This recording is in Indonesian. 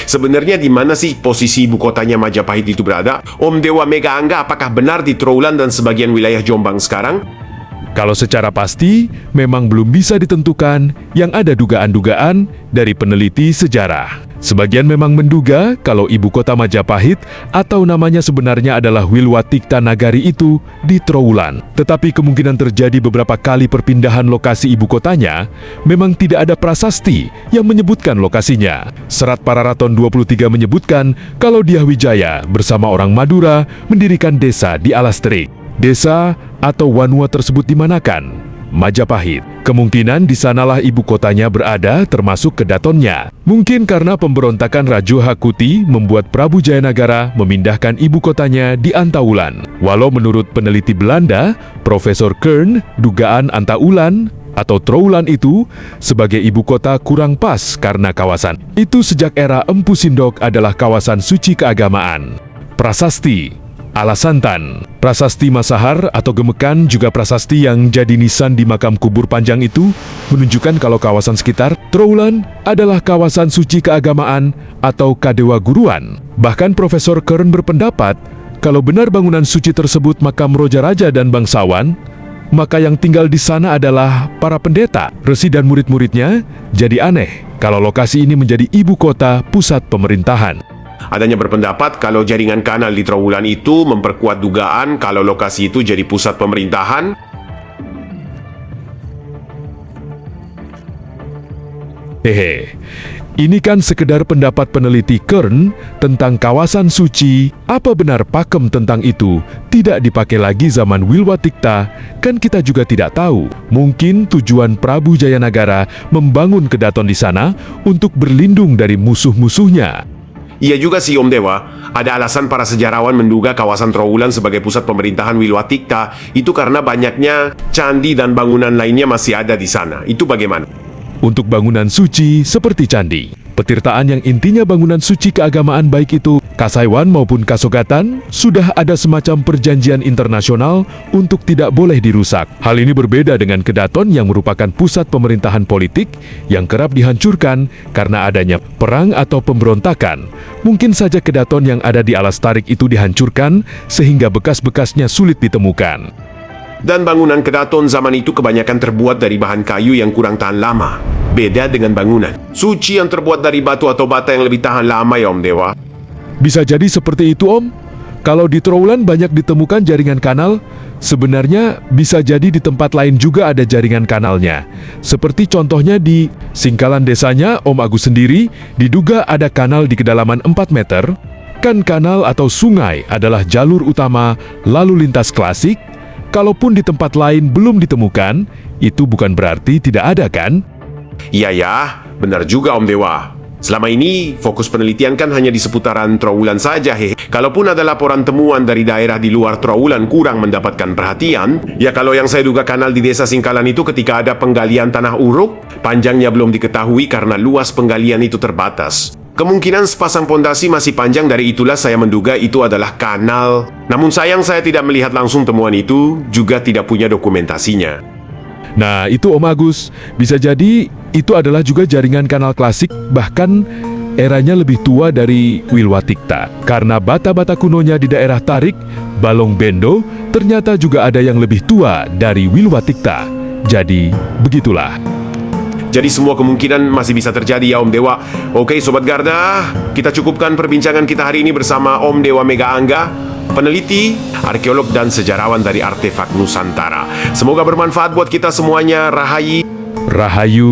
Sebenarnya di mana sih posisi ibu kotanya Majapahit itu berada? Om Dewa Mega Angga, apakah benar di Trowulan dan sebagian wilayah Jombang sekarang? Kalau secara pasti, memang belum bisa ditentukan, yang ada dugaan-dugaan dari peneliti sejarah. Sebagian memang menduga kalau ibu kota Majapahit atau namanya sebenarnya adalah Wilwatikta Nagari itu di Trowulan. Tetapi kemungkinan terjadi beberapa kali perpindahan lokasi ibu kotanya, memang tidak ada prasasti yang menyebutkan lokasinya. Serat Pararaton 23 menyebutkan kalau Dyah Wijaya bersama orang Madura mendirikan desa di Alas Terik. Desa atau Wanua tersebut dimanakan? Majapahit. Kemungkinan di sanalah ibu kotanya berada termasuk kedatonnya. Mungkin karena pemberontakan Rajo Hakuti membuat Prabu Jayanagara memindahkan ibu kotanya di Antaulan. Walau menurut peneliti Belanda, Profesor Kern, dugaan Antaulan atau Trowulan itu sebagai ibu kota kurang pas karena kawasan itu sejak era Empu Sindok adalah kawasan suci keagamaan. Prasasti Alasantan, prasasti Masahar atau Gemekan juga prasasti yang jadi nisan di makam kubur panjang itu menunjukkan kalau kawasan sekitar Trowulan adalah kawasan suci keagamaan atau kadewa guruan. Bahkan Profesor Kern berpendapat kalau benar bangunan suci tersebut makam roja-raja dan bangsawan, maka yang tinggal di sana adalah para pendeta, resi dan murid-muridnya. Jadi aneh kalau lokasi ini menjadi ibu kota pusat pemerintahan. Adanya berpendapat kalau jaringan kanal di Trowulan itu memperkuat dugaan kalau lokasi itu jadi pusat pemerintahan. Ini kan sekedar pendapat peneliti Kern tentang kawasan suci. Apa benar pakem tentang itu tidak dipakai lagi zaman Wilwatikta? Kan kita juga tidak tahu. Mungkin tujuan Prabu Jayanagara membangun kedaton di sana untuk berlindung dari musuh-musuhnya. Iya juga sih Om Dewa, ada alasan para sejarawan menduga kawasan Trowulan sebagai pusat pemerintahan Wilwatikta itu karena banyaknya candi dan bangunan lainnya masih ada di sana. Itu bagaimana? Untuk bangunan suci seperti candi, petirtaan yang intinya bangunan suci keagamaan baik itu Kasaiwan maupun Kasogatan, sudah ada semacam perjanjian internasional untuk tidak boleh dirusak. Hal ini berbeda dengan Kedaton yang merupakan pusat pemerintahan politik yang kerap dihancurkan karena adanya perang atau pemberontakan. Mungkin saja Kedaton yang ada di Alas Tarik itu dihancurkan sehingga bekas-bekasnya sulit ditemukan. Dan bangunan Kedaton zaman itu kebanyakan terbuat dari bahan kayu yang kurang tahan lama. Beda dengan bangunan suci yang terbuat dari batu atau bata yang lebih tahan lama ya Om Dewa. Bisa jadi seperti itu Om. Kalau di Trowulan banyak ditemukan jaringan kanal, sebenarnya bisa jadi di tempat lain juga ada jaringan kanalnya. Seperti contohnya di Singkalan desanya Om Agus sendiri diduga ada kanal di kedalaman 4 meter. Kan kanal atau sungai adalah jalur utama lalu lintas klasik. Kalaupun di tempat lain belum ditemukan, itu bukan berarti tidak ada kan? Iya ya, benar juga Om Dewa. Selama ini, fokus penelitian kan hanya di seputaran Trowulan saja. Kalaupun ada laporan temuan dari daerah di luar Trowulan kurang mendapatkan perhatian, ya kalau yang saya duga kanal di desa Singkalan itu ketika ada penggalian tanah uruk, panjangnya belum diketahui karena luas penggalian itu terbatas. Kemungkinan sepasang pondasi masih panjang, dari itulah saya menduga itu adalah kanal. Namun sayang saya tidak melihat langsung temuan itu, juga tidak punya dokumentasinya. Nah itu Om Agus, bisa jadi itu adalah juga jaringan kanal klasik, bahkan eranya lebih tua dari Wilwatikta. Karena bata-bata kunonya di daerah Tarik, Balong Bendo, ternyata juga ada yang lebih tua dari Wilwatikta. Jadi begitulah. Jadi semua kemungkinan masih bisa terjadi ya Om Dewa. Oke Sobat Garda, kita cukupkan perbincangan kita hari ini bersama Om Dewa Mega Angga, peneliti, arkeolog dan sejarawan dari Artefak Nusantara. Semoga bermanfaat buat kita semuanya. Rahayu. Rahayu.